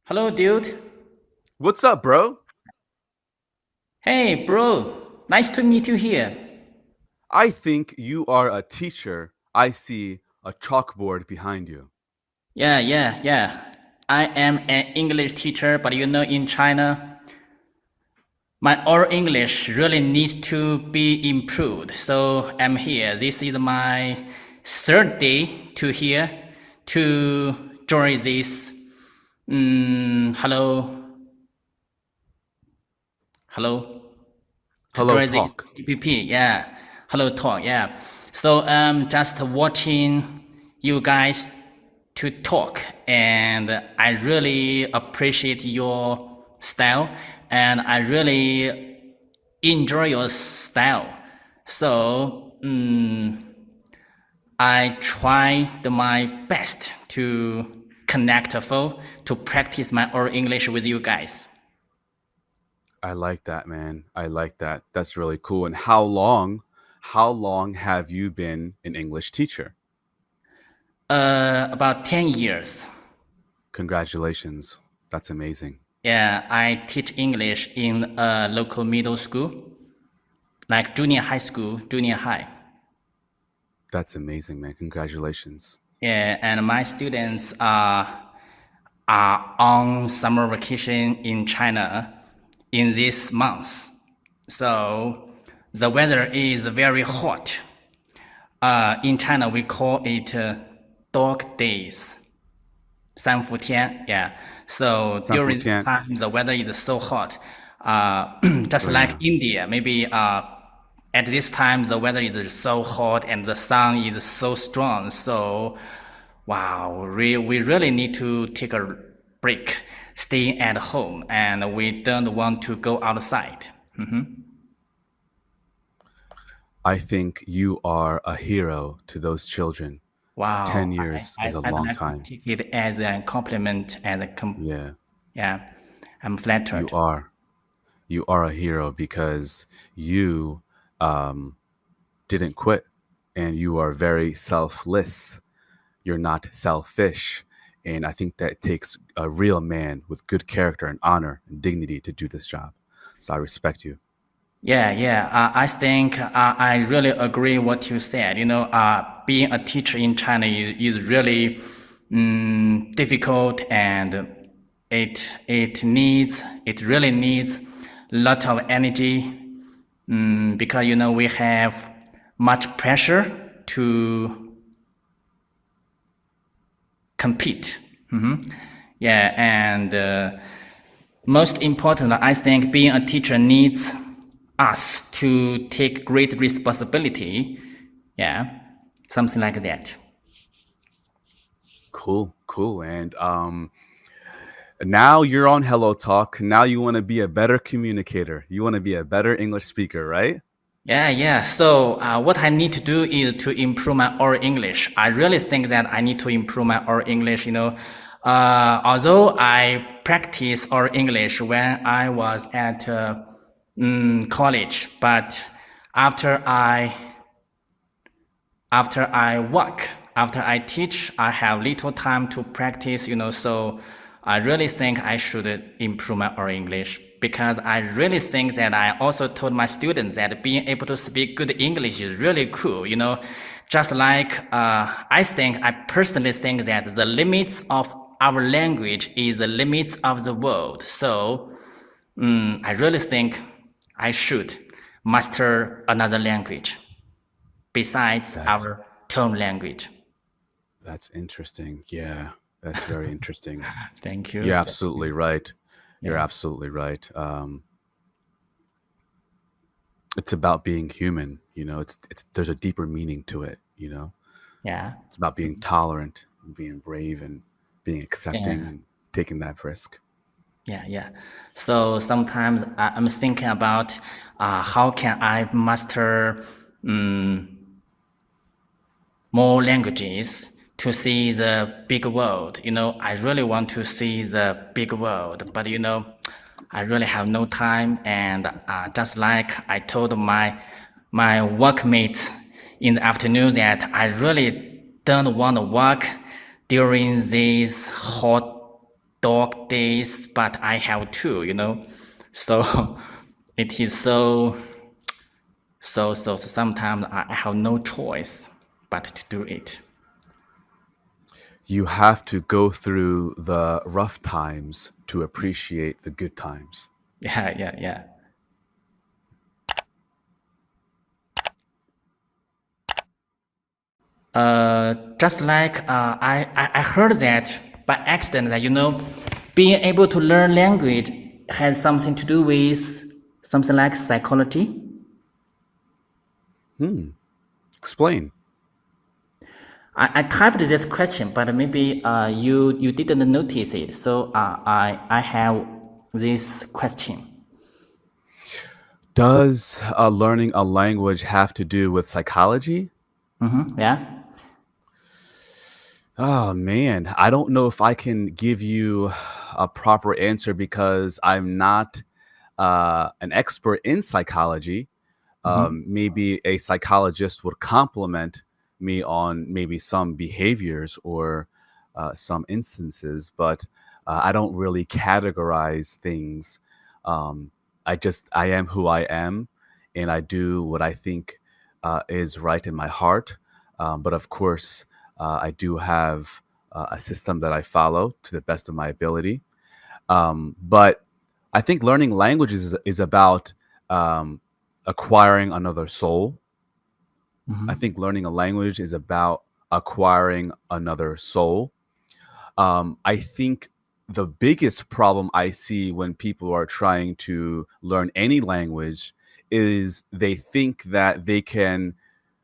Hello, dude. What's up, bro? Hey, bro. Nice to meet you here. I think you are a teacher. I see a chalkboard behind you. Yeah. I am an English teacher, but in China, my oral English really needs to be improved. So I'm here. This is my third day to here to join this. Hello, hello. To Hello, join this talk. PPP. Yeah. Hello talk. Yeah. So just watching you guys to talk, and I really appreciate your style, and I really enjoy your style. So I tried my best to connect a phone to practice my oral English with you guys. I like that, man. I like that. That's really cool. And how long have you been an English teacher? About 10 years. Congratulations. That's amazing. Yeah, I teach English in a local middle school, like junior high school, junior high. That's amazing, man. Congratulations. Yeah, and my students are on summer vacation in China in this month. So the weather is very hot. In China, we call it dog days, 三伏天. Yeah. So during this Sanfutian. time, the weather is so hot. Just Oh like yeah. India, maybe at this time the weather is so hot and the sun is so strong. So, wow, we really need to take a break, stay at home, and we don't want to go outside. I think you are a hero to those children. 10 Wow, years is a I'd long like to time. take it as a compliment, Yeah, yeah, I'm you flattered. are. You are a hero because you um didn't quit and you are very selfless. You're not selfish. And I think that it takes a real man with good character and honor and dignity to do this job. So I respect you. Yeah. I think I really agree what you said. Being a teacher in China is really difficult, and it really needs a lot of energy because we have much pressure to compete. Yeah, and most important, I think being a teacher needs us to take great responsibility. Yeah, something like that. Cool, cool. And now you're on Hello Talk. Now you want to be a better communicator. You want to be a better English speaker, right? Yeah. So what I need to do is to improve my oral English. I really think that I need to improve my oral English. Although I practiced oral English when I was at college, but after I after I work, after I teach, I have little time to practice, so I really think I should improve my oral English because I really think that I also told my students that being able to speak good English is really cool, just like I personally think that the limits of our language is the limits of the world. So I really think I should master another language besides That's our tone language. that's interesting. Yeah, that's very interesting. Thank you. You're absolutely right. You're Yeah. absolutely right. It's about being human. It's there's a deeper meaning to it. Yeah. It's about being tolerant, and being brave, and being accepting Yeah. and taking that risk. Yeah. So sometimes I'm thinking about how can I master more languages to see the big world. I really want to see the big world, but I really have no time. And just like I told my workmates in the afternoon that I really don't want to work during these hot dog days, but I have two, So it is so sometimes I have no choice but to do it. You have to go through the rough times to appreciate the good times. Yeah, yeah, yeah. Just like I heard that by accident that being able to learn language has something to do with something like psychology. Explain. I typed this question, but maybe you didn't notice it. So I have this question. Does learning a language have to do with psychology? Yeah. Oh man, I don't know if I can give you a proper answer because I'm not an expert in psychology. Maybe a psychologist would compliment me on maybe some behaviors or some instances, but I don't really categorize things. Um, I am who I am, and I do what I think is right in my heart. But of course, I do have a system that I follow to the best of my ability. But I think learning languages is about um, acquiring another soul. I think learning a language is about acquiring another soul. I think the biggest problem I see when people are trying to learn any language is they think that they can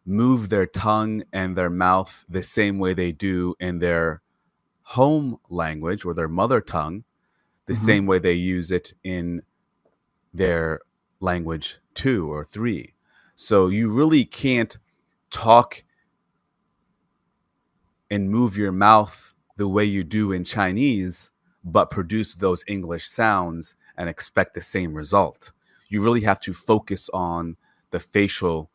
move their tongue and their mouth the same way they do in their home language or their mother tongue, the same way they use it in their language two or three. So you really can't talk and move your mouth the way you do in Chinese, but produce those English sounds and expect the same result. You really have to focus on the facial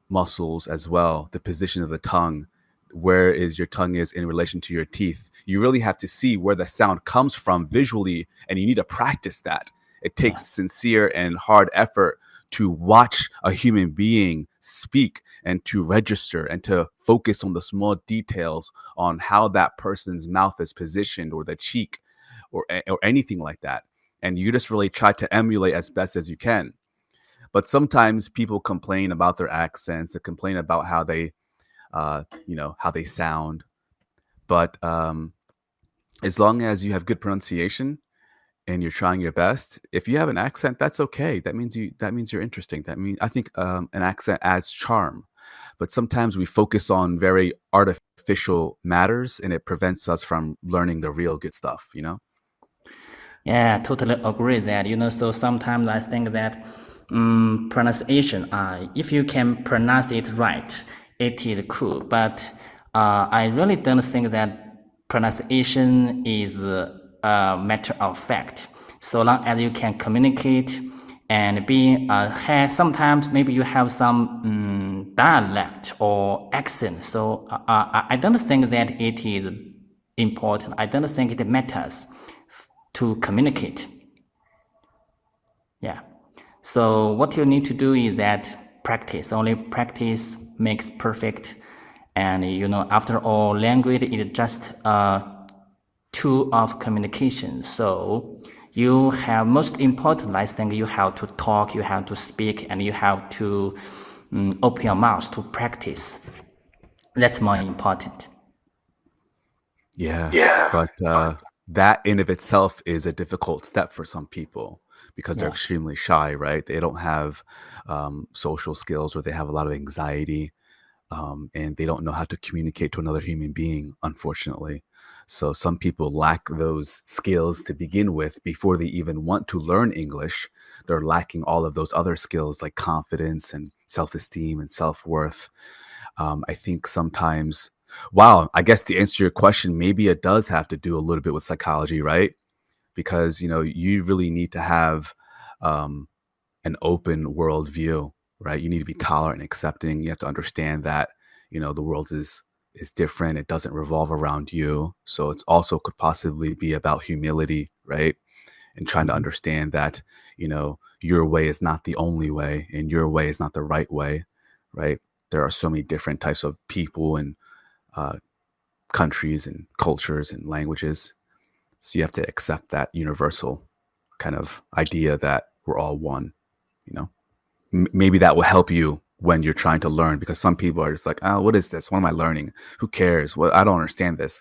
muscles as well, the position of the tongue, where is your tongue is in relation to your teeth. You really have to see where the sound comes from visually, and you need to practice that. It Yeah. takes sincere and hard effort to watch a human being speak and to register and to focus on the small details on how that person's mouth is positioned or the cheek or anything like that. And you just really try to emulate as best as you can. But sometimes people complain about their accents or complain about how they how they sound. But as long as you have good pronunciation and you're trying your best, if you have an accent, that's okay. That means you're interesting. That means I think an accent adds charm. But sometimes we focus on very artificial matters, and it prevents us from learning the real good stuff. You know. Yeah, totally agree that, so sometimes I think that pronunciation, if you can pronounce it right, it is cool. But I really don't think that pronunciation is a matter of fact. So long as you can communicate and be, sometimes maybe you have some dialect or accent. So I don't think that it is important. I don't think it matters to communicate. Yeah. So what you need to do is that practice. Only practice makes perfect. And after all, language is just a tool of communication. So you have most important, I think you have to talk, you have to speak, and you have to open your mouth to practice. That's more important. Yeah, but that in of itself is a difficult step for some people because they're Yeah. extremely shy, right? They don't have social skills or they have a lot of anxiety, and they don't know how to communicate to another human being, unfortunately. So some people lack those skills to begin with before they even want to learn English. They're lacking all of those other skills like confidence and self-esteem and self-worth. I think sometimes, wow, I guess to answer your question, maybe it does have to do a little bit with psychology, right? Because you really need to have um, an open world view, right? You need to be tolerant and accepting. You have to understand that the world is is different. It doesn't revolve around you. So it's also could possibly be about humility, right? And trying to Mhm. understand that, your way is not the only way and your way is not the right way, right? There are so many different types of people and uh, countries and cultures and languages. So you have to accept that universal kind of idea that we're all one, you know? Maybe that will help you when you're trying to learn because some people are just like, oh, what is this? What am I learning? Who cares? Well, I don't understand this,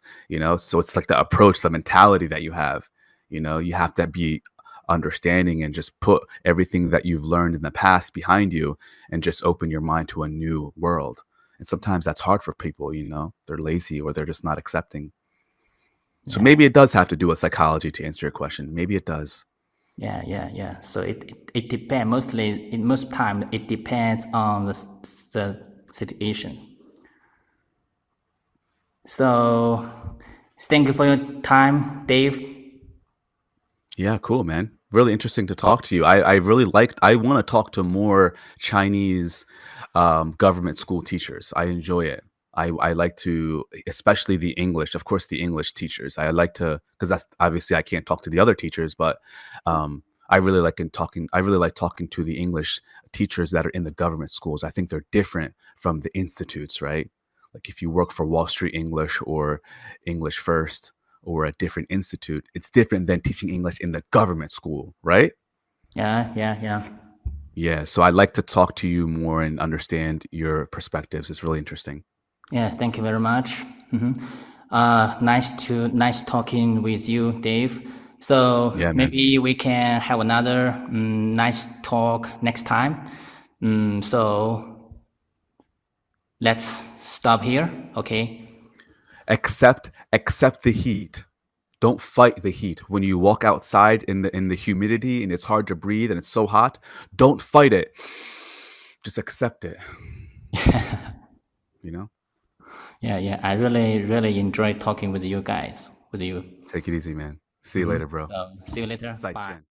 So it's like the approach, the mentality that you have, you have to be understanding and just put everything that you've learned in the past behind you and just open your mind to a new world. And sometimes that's hard for people, they're lazy or they're just not accepting. So Yeah. maybe it does have to do with psychology to answer your question. Maybe it does. Yeah. So it depends mostly. In most time, it depends on the situations. So, thank you for your time, Dave. Yeah, cool, man. Really interesting to talk to you. I really liked, I want to talk to more Chinese government school teachers. I enjoy it. I like to, especially the English, of course, the English teachers. I like to, because that's obviously I can't talk to the other teachers, but I really like talking to the English teachers that are in the government schools. I think they're different from the institutes, right? Like if you work for Wall Street English or English First, or a different institute, it's different than teaching English in the government school, right? Yeah. Yeah. So I'd like to talk to you more and understand your perspectives. It's really interesting. Yes, thank you very much. Nice talking with you, Dave. So Yeah, man. maybe we can have another nice talk next time. So let's stop here. Okay. Accept the heat. Don't fight the heat. When you walk outside in the humidity and it's hard to breathe and it's so hot, don't fight it. Just accept it, you know? Yeah. I really enjoy talking with you guys. With you. Take it easy, man. See you later, bro. So see you later. Bye. 再见.